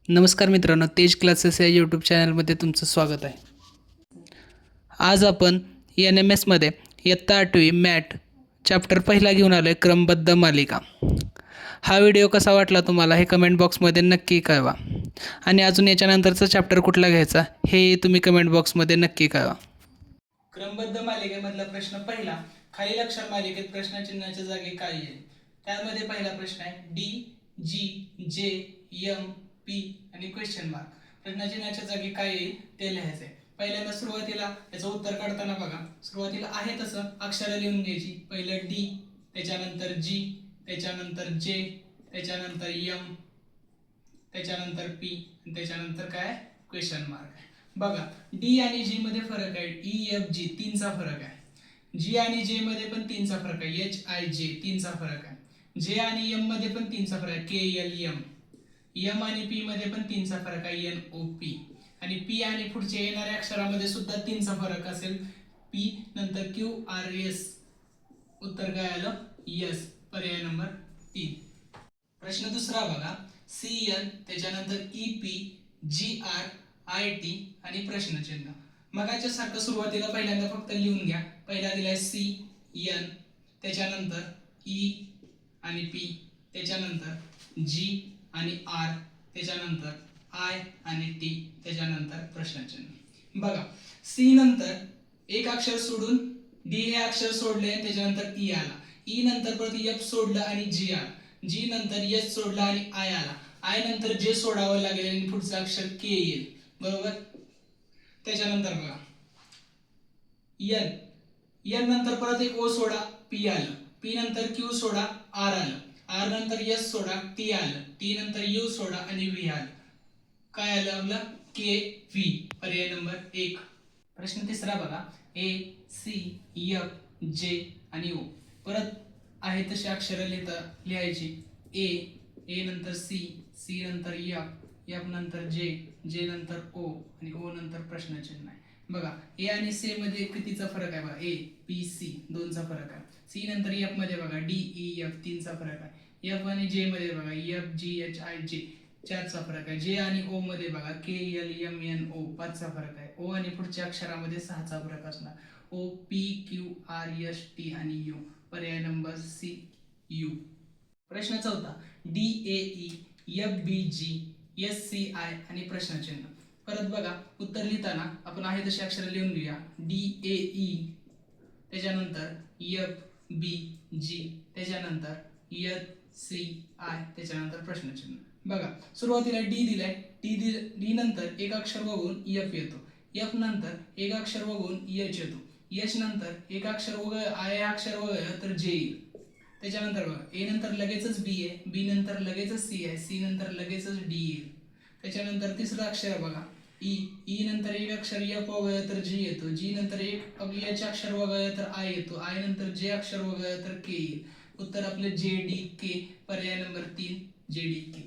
नमस्कार मित्रांनो, तेज क्लासेस या यूट्यूब चॅनलमध्ये तुमचं स्वागत आहे. आज आपण NMSमध्ये इयत्ता 8वी मॅट चॅप्टर पहिला घेऊन आलो आहे, क्रमबद्ध मालिका. हा व्हिडिओ कसा वाटला तुम्हाला हे कमेंट बॉक्समध्ये नक्की कळवा आणि अजून याच्यानंतरचा चॅप्टर कुठला घ्यायचा हे तुम्ही कमेंट बॉक्समध्ये नक्की कळवा. क्रमबद्ध मालिकेमधला प्रश्न पहिला, खालील अक्षर मालिकेत प्रश्नचिन्हाच्या जागी काय येईल? त्यामध्ये पहिला प्रश्न आहे DGJM P आणि क्वेश्चन मार्क. प्रश्नचिन्हाच्या जागी काय येईल ते लिहायचंय. पहिल्यांदा सुरुवातीला याचं उत्तर काढताना बघा, सुरुवातीला आहे तसं अक्षरं लिहून घ्यायची. पहिलं D, त्याच्यानंतर G, त्याच्यानंतर J, त्याच्यानंतर M, त्याच्यानंतर P आणि त्याच्यानंतर काय क्वेश्चन मार्क. बघा D आणि G मध्ये फरक आहे. EFG 3 चा फरक आहे. G आणि J मध्ये पण 3 चा फरक आहे. HIJ 3 चा फरक आहे. J आणि M मध्ये पण 3 चा फरक आहे. KLM. M आणि P मध्ये पण 3 चा फरक आहे. NOP. आणि P आणि पुढच्या येणाऱ्या अक्षरामध्ये सुद्धा 3 चा फरक असेल. P नंतर QRS. उत्तर काय आलं? S. पर्याय नंबर 3. प्रश्न दुसरा बघा, CN, त्याच्यानंतर EP, GRIT आणि प्रश्नचिन्ह. मगाच्या सारखं सुरुवातीला पहिल्यांदा फक्त लिहून घ्या. पहिला दिलाय CN, त्याच्यानंतर E आणि P, त्याच्यानंतर G आणि R, त्याच्यानंतर I आणि T, त्याच्यानंतर प्रश्नचिन्ह. बघा C नंतर एक अक्षर सोडून D हे अक्षर सोडले, त्याच्यानंतर E आला. E नंतर परत F सोडलं आणि G आला. G नंतर S सोडला आणि I आला. I नंतर J सोडावं लागेल आणि पुढचं अक्षर K येईल. बरोबर. त्याच्यानंतर बघा N नंतर परत एक O सोडा, P आलं. P नंतर Q सोडा, R आलं. R नंतर S सोडा, T आलं. T नंतर U सोडा आणि V आलं. काय आलं आपलं? KV. पर्याय नंबर 1. प्रश्न तिसरा बघा, A, C, F, J आणि O. परत आहे तशी अक्षरं लिहायची. A नंतर C नंतर F नंतर J नंतर O आणि O नंतर प्रश्नचिन्ह आहे. बघा A आणि C मध्ये कितीचा फरक आहे? बघा APC 2 चा फरक आहे. C नंतर F मध्ये बघा DEF 3 चा फरक आहे. F आणि J मध्ये बघा FGHIJ 4 चा फरक आहे. J आणि O मध्ये बघा KLMNO 5 चा फरक आहे. O आणि पुढच्या अक्षरामध्ये 6 चा फरक असणार. OPQRST आणि U. पर्याय नंबर C U. प्रश्न चौथा, DAE, FBG, SCI आणि प्रश्नचिन्ह. परत बघा उत्तर लिहिताना आपण आहे तशी अक्षर लिहून घेऊया. DAE, त्याच्यानंतर FBG, त्याच्यानंतर SCI, त्याच्यानंतर प्रश्नचिन्ह. बघा सुरुवातीला D दिलाय. D नंतर एक अक्षर वगळून F येतो. F नंतर एक अक्षर वगळून H येतो. H नंतर एक अक्षर अक्षर वगळलं तर J येईल. त्याच्यानंतर बघा A नंतर लगेचच B आहे. B नंतर लगेचच C आहे. C नंतर लगेचच D येईल. त्याच्यानंतर तिसरं अक्षर बघा E नंतर एक अक्षर F वगळलं तर G येतो. G नंतर एक H अक्षर वगळलं तर I येतो. I नंतर J अक्षर वगळलं तर K येईल. उत्तर आपले JDK. पर्याय नंबर 3 JDK.